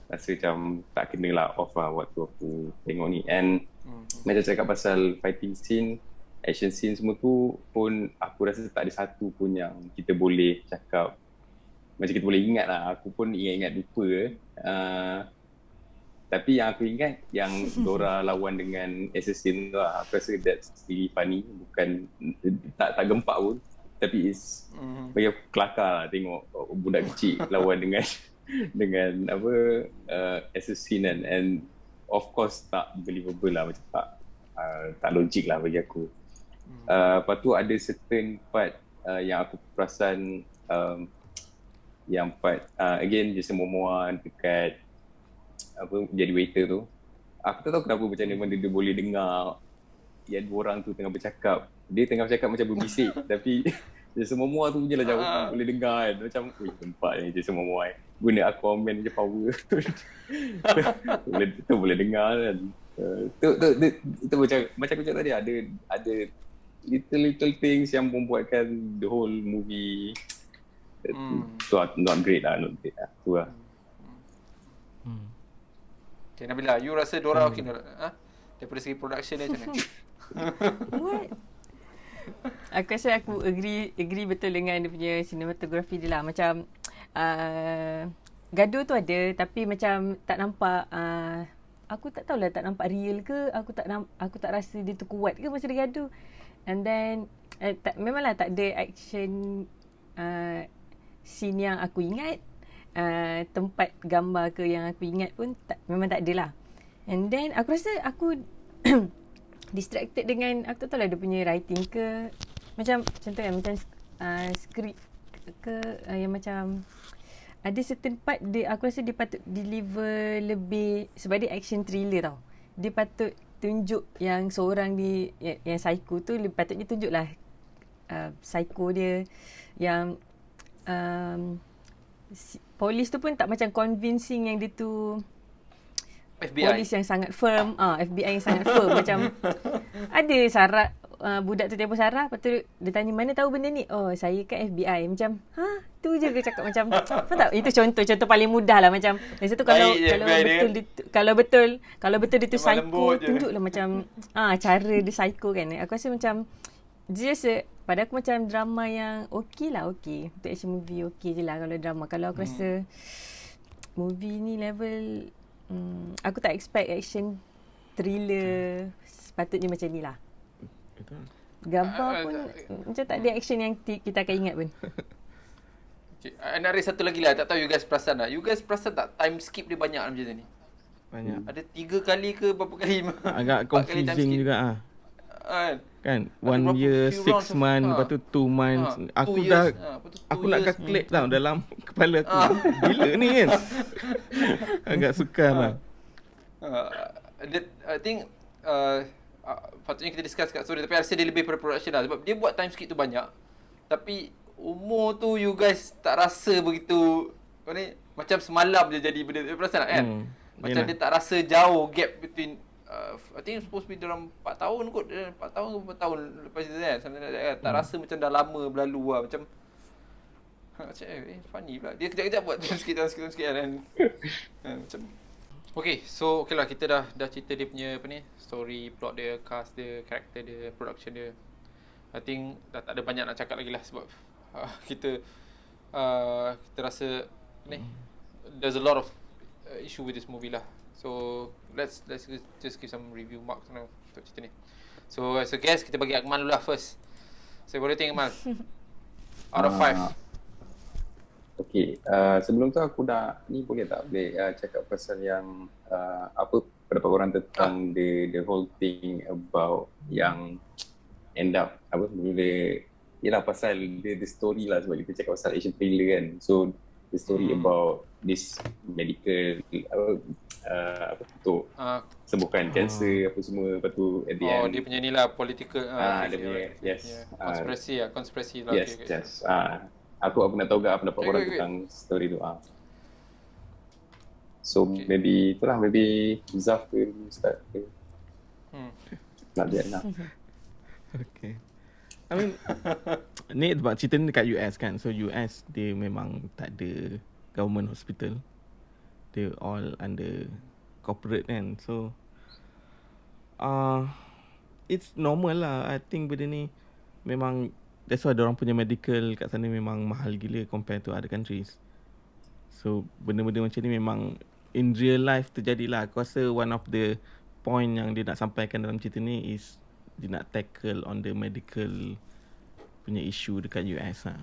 Speaker 4: rasa macam tak kena lah off lah waktu aku tengok ni. And macam cakap pasal fighting scene, action scene semua tu pun aku rasa tak ada satu pun yang kita boleh cakap macam kita boleh ingat lah. Aku pun ingat lupa. Tapi yang aku ingat yang Dora lawan dengan assassin tu lah. Aku rasa that's really funny. Bukan tak gempak pun, tapi it's bagi aku kelakar lah tengok budak kecil lawan dengan assassin kan. And of course tak believable lah, macam tak logik lah bagi aku. Lepas tu ada certain part yang aku perasan, yang part again Jason Momoa dekat jadi waiter tu. Aku tak tahu kenapa macam mana dia boleh dengar yang dua orang tu tengah bercakap. Dia tengah bercakap macam berbisik tapi Jason Momoa tu je lah jauh boleh dengar kan. Macam tempat ni Jason Momoa guna Aquaman je power boleh dengar kan. Tu macam aku cakap tadi, ada little things yang membuatkan the whole movie not great lah. Tu lah.
Speaker 1: Okay, Nabila, you rasa Dora okey tak? Daripada segi production dia macam mana?
Speaker 3: What? Aku rasa aku agree betul dengan dia punya cinematography dia lah. Macam gaduh tu ada, tapi macam tak nampak aku tak tahulah, tak nampak real ke, aku tak rasa dia tu kuat ke masa dia gaduh. And then memanglah tak ada action scene yang aku ingat, tempat gambar ke yang aku ingat pun memang tak ada lah. And then aku rasa aku distracted dengan, aku tak tahulah dia punya writing ke, macam tu kan, macam script ke yang macam ada certain part dia, aku rasa dia patut deliver lebih, sebab dia action thriller tau. Dia patut tunjuk yang seorang di yang psycho tu, patutnya tunjuk lah psycho dia yang polis tu pun tak macam convincing yang dia tu
Speaker 1: FBI.
Speaker 3: polis yang sangat firm, FBI yang sangat firm. Macam ada Sarah, budak tu telefon Sarah, lepas tu dia tanya mana tahu benda ni, oh saya kan FBI. Macam tu je dia cakap. Macam apa tak, itu contoh paling mudah lah. Macam dari situ kalau betul dia tu psycho, tunjuklah macam cara dia psycho kan. Aku rasa macam just pada aku macam drama yang okey untuk action movie okey je lah kalau drama. Kalau aku rasa movie ni level aku tak expect action thriller sepatutnya macam ni lah. Gambar pun macam tak ada action yang kita akan ingat pun.
Speaker 1: Okay. Nak raise satu lagi lah. Tak tahu you guys perasan tak? You guys perasan tak time skip dia banyak macam ni?
Speaker 2: Banyak.
Speaker 1: Ada 3 kali ke berapa kali?
Speaker 2: Agak confusing juga kan 1 year, 6 months, lepas tu 2 months. Aku nak calculate tau dalam kepala aku. Bila ni kan? Agak sukar lah.
Speaker 1: I think patutnya kita discuss kat story, tapi I rasa dia lebih pada production lah, sebab dia buat time skip tu banyak, tapi umur tu you guys tak rasa begitu macam semalam je jadi benda tu. Perasan tak kan? Macam dia tak rasa jauh gap between I think supposed to be dalam 4 tahun kot, 4 tahun ke berapa tahun lepas tu kan, tak rasa macam dah lama berlalu lah. Macam funny pula dia kejap-kejap buat sikit kan. Macam okay, so okay lah, kita dah cerita dia punya story, plot dia, cast dia, karakter dia, production dia. I think dah tak ada banyak nak cakap lagi lah, sebab kita rasa there's a lot of issue with this movie lah. So let's just give some review marks now untuk cerita ni. So as a guest, kita bagi Akmal dulu lah first. So what do you think, Akmal? Out of 5.
Speaker 4: Okay, sebelum tu aku boleh cakap pasal yang apa pendapat orang tentang the whole thing about yang end up apa bila ialah pasal the story lah, sebab kita cakap pasal action thriller kan. So the story about this medical apa tu sembuhkan kanser apa semua, lepas tu at the end
Speaker 1: dia punya ni lah political
Speaker 4: dia punya
Speaker 1: konspirasi lah.
Speaker 4: Yes. Aku nak tahu apa pendapat orang tentang story tu. So maybe itulah, maybe Zaf will start. Nak dia nak.
Speaker 2: Okay. I mean ni sebab cerita ni dekat US kan. So US dia memang tak ada government hospital. They all under corporate kan. So it's normal lah. I think benda ni memang, that's why diorang punya medical kat sana memang mahal gila compared to other countries. So benda-benda macam ni memang in real life terjadi lah. Aku rasa one of the point yang dia nak sampaikan dalam cerita ni is dia nak tackle on the medical punya issue dekat US lah.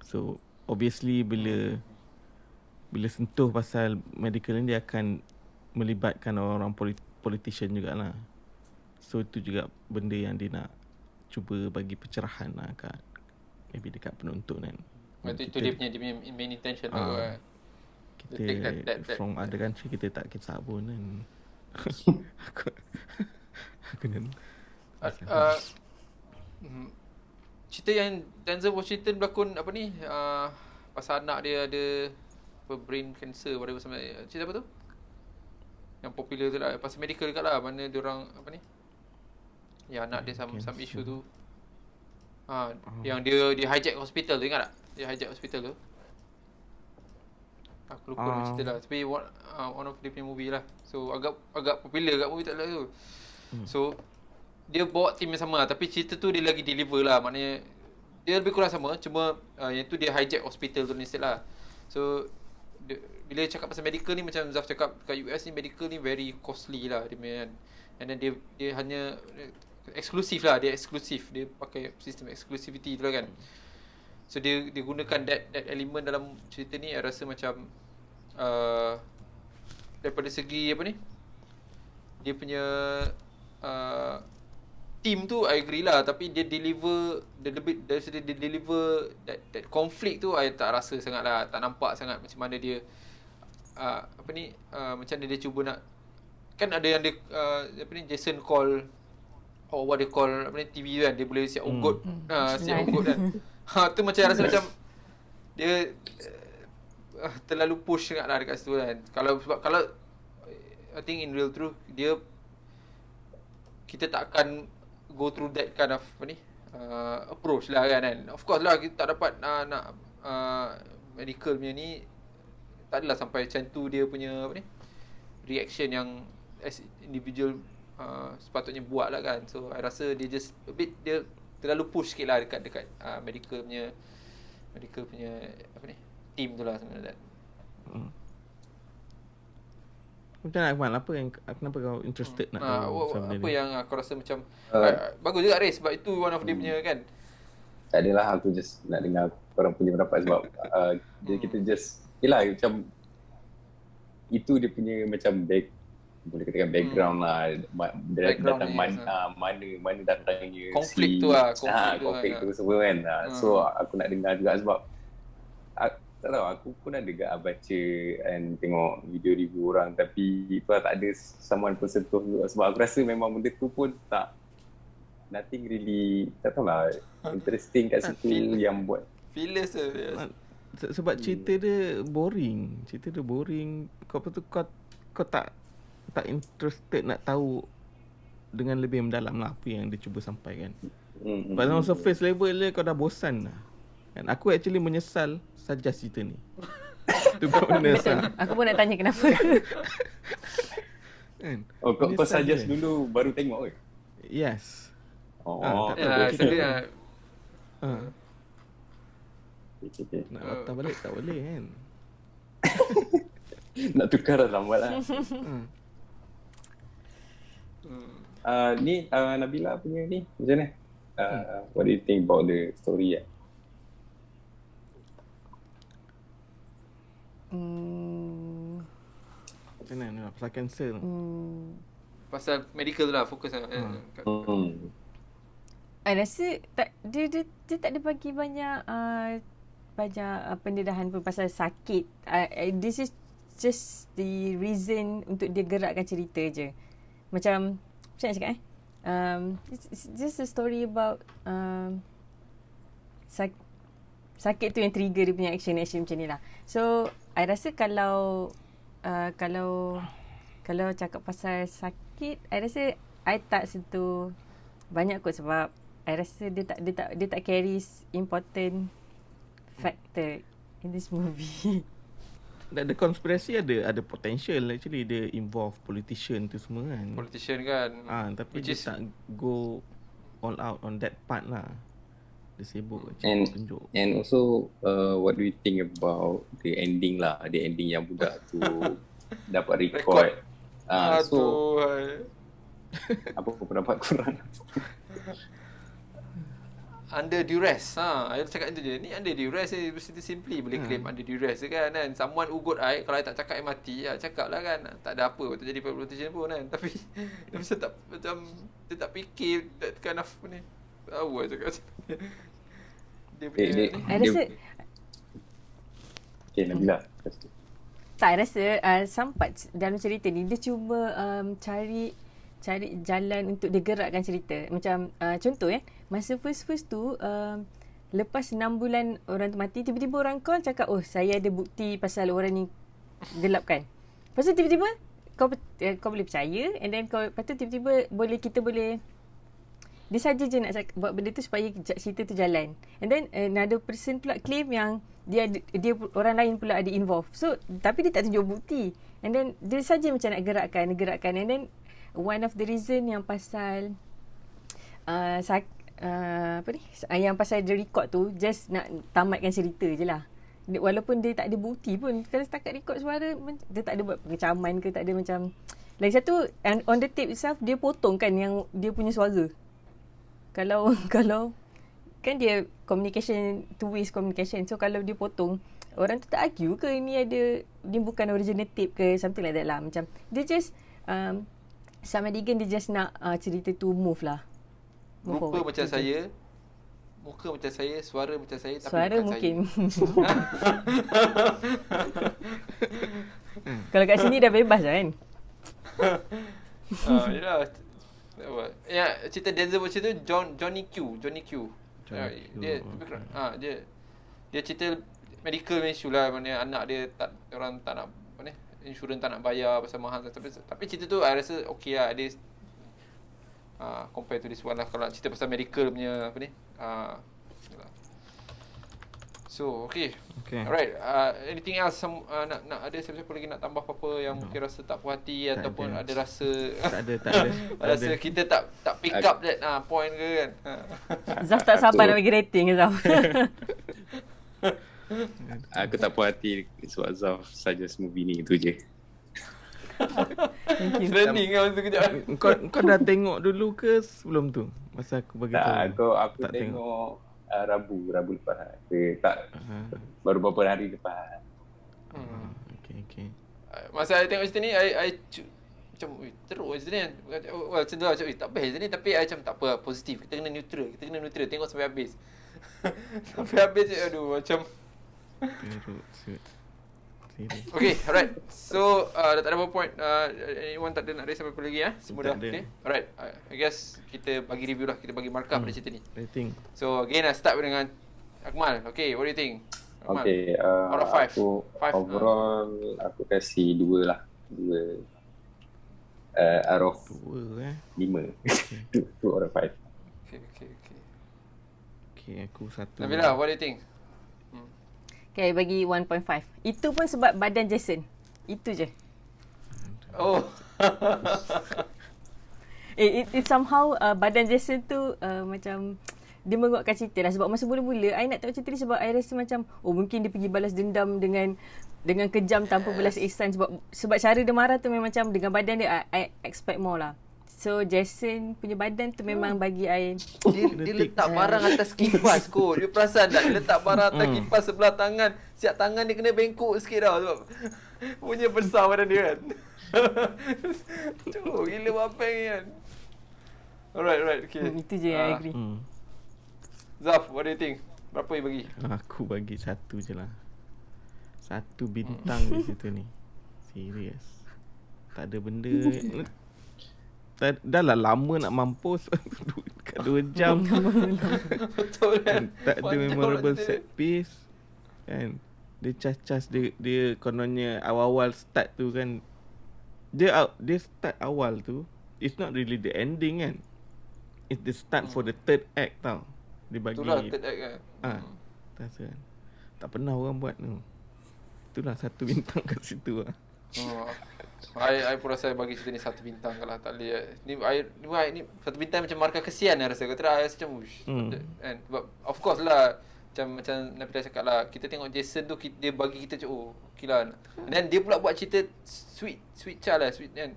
Speaker 2: So obviously bila sentuh pasal medical ni, dia akan melibatkan orang politician jugalah. So itu juga benda yang dia nak cuba bagi pencerahan lah kat maybe dekat penonton kan.
Speaker 1: Itu dia punya main intention lah.
Speaker 2: Kita from other country kita tak kisah pun kan. Aku nak
Speaker 1: cerita yang Denzel Washington berlakon apa ni, pasal anak dia ada brain cancer, whatever sama. Cerita apa tu? Yang popular tu lah, pasal medical dekat lah, mana diorang apa ni, Yang anak dia some
Speaker 2: Cancer.
Speaker 1: issue tu. Yang dia hijack hospital tu, ingat tak? Dia hijack hospital tu. Aku lupa nama cerita lah. Tapi one of dia punya movie lah. So agak popular kat movie tak lah tu. So dia bawa team yang sama lah. Tapi cerita tu dia lagi deliver lah. Maknanya dia lebih kurang sama. Cuma yang tu dia hijack hospital tu instead lah. So bila cakap pasal medical ni, macam Zaf cakap, kat US ni medical ni very costly lah dia punya kan. And then dia hanya eksklusif lah. Dia eksklusif. Dia pakai sistem exclusivity tu lah kan. So dia gunakan that element dalam cerita ni. I rasa macam daripada segi apa ni, dia punya team tu I agree lah. Tapi dia deliver, dari segi dia deliver that conflict tu, I tak rasa sangat lah. Tak nampak sangat macam mana dia macam mana dia cuba nak, kan ada yang dia Jason call, what they call TV kan, dia boleh siap ugut, siap ugut kan. Tu macam rasa macam dia terlalu push sangat lah dekat situ kan. Kalau I think in real truth, kita tak akan go through that kind of approach lah kan. Of course lah, kita tak dapat nak medical punya ni, tak adalah sampai macam tu dia punya reaction yang as individual sepatutnya buat lah kan. So I rasa dia just a bit, dia terlalu push sikit lah dekat medical punya team tu lah sebenarnya.
Speaker 2: Macam nak Akmal, kenapa kau interested nak tahu pasal benda
Speaker 1: apa
Speaker 2: ni?
Speaker 1: yang aku rasa macam bagus juga Riz, sebab itu one of dia punya kan.
Speaker 4: Tak adalah, aku just nak dengar korang punya pendapat sebab kita just, yelah macam itu dia punya macam boleh katakan background lah,
Speaker 1: Background
Speaker 4: datang
Speaker 1: dia,
Speaker 4: mana datangnya
Speaker 1: konflik tu lah,
Speaker 4: konflik tu semua kan. So aku nak dengar juga sebab tak tahu, aku pun ada gak baca and tengok video review orang, tapi tak ada someone pun sentuh juga. Sebab aku rasa memang benda tu pun nothing really, tak tahu lah, interesting kat situ yang buat
Speaker 1: feelers tu.
Speaker 2: Sebab cerita dia boring. Kau tak interested nak tahu dengan lebih mendalam lah apa yang dia cuba sampaikan. Pasal surface level dia kau dah bosan lah. Dan aku actually menyesal saja cerita ni. Tu kau menyesal.
Speaker 3: Aku pun nak tanya kenapa.
Speaker 2: Kan?
Speaker 4: kau suggest dulu baru tengok ke?
Speaker 2: Yes.
Speaker 4: Tak
Speaker 2: tahu.
Speaker 4: Okay.
Speaker 2: Nak patah balik tak boleh kan.
Speaker 4: Nak tukar dah lambat lah. Ni Nabila punya ni macam mana? What do you think about the story?
Speaker 2: Macam mana pasal cancer tu?
Speaker 1: Pasal medical tu lah, fokus lah.
Speaker 3: I rasa dia tak ada bagi banyak pendedahan pun pasal sakit. This is just the reason untuk dia gerakkan cerita je. Macam nak cakap it's just a story about sakit tu yang trigger dia punya action macam ni lah. So I rasa kalau cakap pasal sakit, I rasa I tak sentuh banyak kot sebab I rasa dia tak carry important factor in this movie.
Speaker 2: The conspiracy ada potential actually, dia involve politician tu semua kan.
Speaker 1: Politician kan.
Speaker 2: Tapi dia tak go all out on that part lah. Dia sibuk tunjuk.
Speaker 4: And also what do you think about the ending lah, the ending yang budak tu dapat record. So apa pendapat korang?
Speaker 1: Under duress. I cakap itu je. Ni under duress je. Simply boleh claim under duress je kan. Someone ugut I, kalau I tak cakap I mati, cakap lah kan. Tak ada apa patut jadi politician pun kan. Tapi dia tak fikir that kind of ni. Tahu I cakap dia punya ni.
Speaker 3: I rasa
Speaker 4: Okay, Nabila.
Speaker 3: tak, I rasa sampai dalam cerita ni dia cuba cari jalan untuk dia gerakkan cerita. Macam contoh masa first tu lepas 6 bulan orang tu mati, tiba-tiba orang call cakap, oh saya ada bukti pasal orang ni gelap kan. Lepas tu tiba-tiba kau boleh percaya, and then lepas tu tiba-tiba kita boleh dia saja je nak buat benda tu supaya cerita tu jalan. And then another person pula claim yang dia orang lain pula ada involved. So tapi dia tak tunjuk bukti. And then dia saja macam nak gerakkan. And then one of the reason yang pasal yang pasal dia record tu just nak tamatkan cerita je lah. Walaupun dia tak ada bukti pun. Kalau setakat record suara, dia tak ada buat pengecaman ke, tak ada macam. Lagi satu, on the tape itself, dia potong kan yang dia punya suara. Kalau kan dia communication, two-ways communication. So kalau dia potong, orang tu tak argue ke dia bukan original tape ke, something like that lah. Macam dia just Sam Adigan dia just nak cerita tu move lah.
Speaker 1: Muka macam saya, suara macam saya, tapi
Speaker 3: suara
Speaker 1: bukan
Speaker 3: mungkin.
Speaker 1: saya.
Speaker 3: Kalau kat sini dah bebas lah kan.
Speaker 1: Yelah. Ya, cerita Denzel Washington tu Johnny Q. Dia cerita medical issue lah, mana anak dia orang tak nak insurans tak nak bayar pasal mahal, tapi cerita tu I rasa okey lah, dia compare to this one lah, kalau nak cerita pasal medical punya so okay. Alright, anything else nak ada siapa-siapa lagi nak tambah apa-apa yang mungkin rasa tak puas hati
Speaker 2: Tak
Speaker 1: ataupun
Speaker 2: ada.
Speaker 1: ada rasa
Speaker 2: Tak ada.
Speaker 1: rasa kita tak pick up that point ke kan.
Speaker 3: Zaf tak sabar nak bagi rating ke Zaf?
Speaker 4: Aku tak puas hati sebab Zaf suggest movie ni, itu je.
Speaker 3: Thank you.
Speaker 1: Trending kan masa kejap.
Speaker 2: Kau dah tengok dulu ke sebelum tu? Masa aku bagi tahu.
Speaker 4: Aku
Speaker 2: Tak
Speaker 4: tengok Rabu lepas. Baru beberapa hari lepas.
Speaker 2: Okay.
Speaker 1: Masa I tengok cerita ni, I macam teruk cerita ni kan. Well, macam tu lah, macam tak best cerita ni, tapi I macam tak apa, positif. Kita kena neutral, tengok sampai habis. Sampai habis je, aduh macam.
Speaker 2: Teruk.
Speaker 1: Okay, alright. So, dah tak ada apa point. Anyone tak ada nak raise apa lagi Semua dah.
Speaker 2: Tak ada.
Speaker 1: Okay. Alright. I guess kita bagi review lah. Kita bagi markah pada cerita ni.
Speaker 2: Rating.
Speaker 1: So, again, I start dengan Akmal. Okay, what do you think? Akmal.
Speaker 4: Okay,
Speaker 1: out of 5.
Speaker 4: aku overall aku kasih 2 lah. 2 out of
Speaker 2: 2
Speaker 4: 5. 2 out of 5.
Speaker 2: Okay, aku 1.
Speaker 1: Nabila, what do you think?
Speaker 3: Okay, bagi 1.5. Itu pun sebab badan Jason. Itu je.
Speaker 1: Oh.
Speaker 3: It somehow badan Jason tu macam dia menguatkan cerita lah. Sebab masa mula-mula I nak tengok cerita ni sebab I rasa macam mungkin dia pergi balas dendam dengan kejam tanpa belas ihsan. Sebab cara dia marah tu memang macam dengan badan dia I expect more lah. So Jason punya badan tu memang bagi I
Speaker 1: Dia letak barang atas kipas kot. Dia perasan tak? Dia letak barang atas kipas sebelah tangan. Siap tangan dia kena bengkok sikit tau. Sebab punya besar badan dia kan. Tuh, gila bapeng ni kan. Alright, okay.
Speaker 3: itu je I agree.
Speaker 1: Zaf, what do you think? Berapa you bagi?
Speaker 2: Aku bagi 1 je lah. 1 bintang di situ ni. Serius. Tak ada benda. Dah lah lama nak mampus. Dekat 2 jam.
Speaker 1: Betul kan?
Speaker 2: Tak ada
Speaker 1: Panjang
Speaker 2: memorable
Speaker 1: lah
Speaker 2: set piece kan. Dia cas-cas dia kononnya awal-awal start tu kan. Dia start awal tu, it's not really the ending kan. It's the start for the third act tau. Dia bagi
Speaker 1: Itulah third act kan.
Speaker 2: tak rasa kan. Tak pernah orang buat tu. Itulah 1 bintang kat situ lah.
Speaker 1: I pun rasa bagi cerita ni 1 bintang kalau tak boleh. Ni 1 bintang macam markah kesian lah rasa. Kau tak rasa macam kan. Sebab of course lah macam Nabila cakap lah, kita tengok Jason tu dia bagi kita macam okey lah. And then dia pula buat cerita sweet child lah, sweet kan.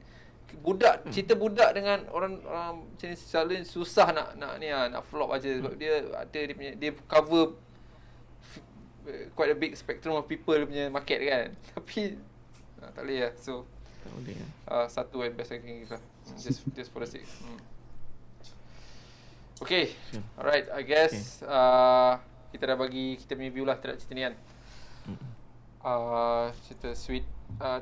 Speaker 1: Cerita budak dengan orang macam ni selalu susah nak flop aja sebab dia cover quite a big spectrum of people punya market kan. Tapi tak boleh lah. So
Speaker 2: Tak boleh lah.
Speaker 1: 1 and best I can give lah. Just for the sake. Okay. Alright, I guess kita dah bagi kita punya view lah terhadap cerita ni kan. Cerita sweet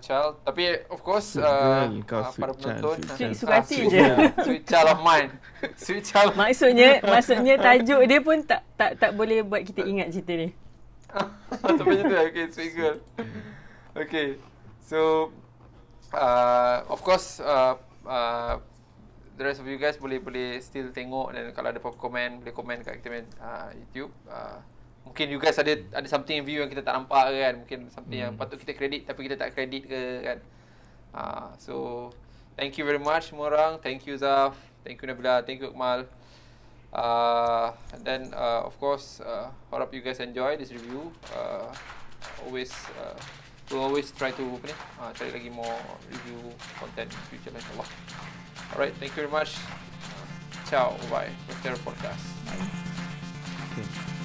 Speaker 1: child. Tapi of course para penonton
Speaker 3: suka hati je.
Speaker 1: Sweet child of mine. Sweet child.
Speaker 3: Maksudnya tajuk dia pun tak boleh buat kita ingat cerita ni.
Speaker 1: Sampai macam tu lah. Okay, sweet girl. Okay. So of course the rest of you guys boleh still tengok, dan kalau ada apa-apa komen, boleh komen kat kita YouTube. Mungkin you guys ada something view yang kita tak nampak kan, mungkin something yang patut kita kredit tapi kita tak kredit ke kan. So thank you very much semua orang. Thank you Zaf, thank you Nabila, thank you Akmal. And then of course harap you guys enjoy this review. We'll always try to cari lagi more review content in future insyaAllah. Alright, thank you very much. Ciao, bye. Podcast.
Speaker 2: Okay.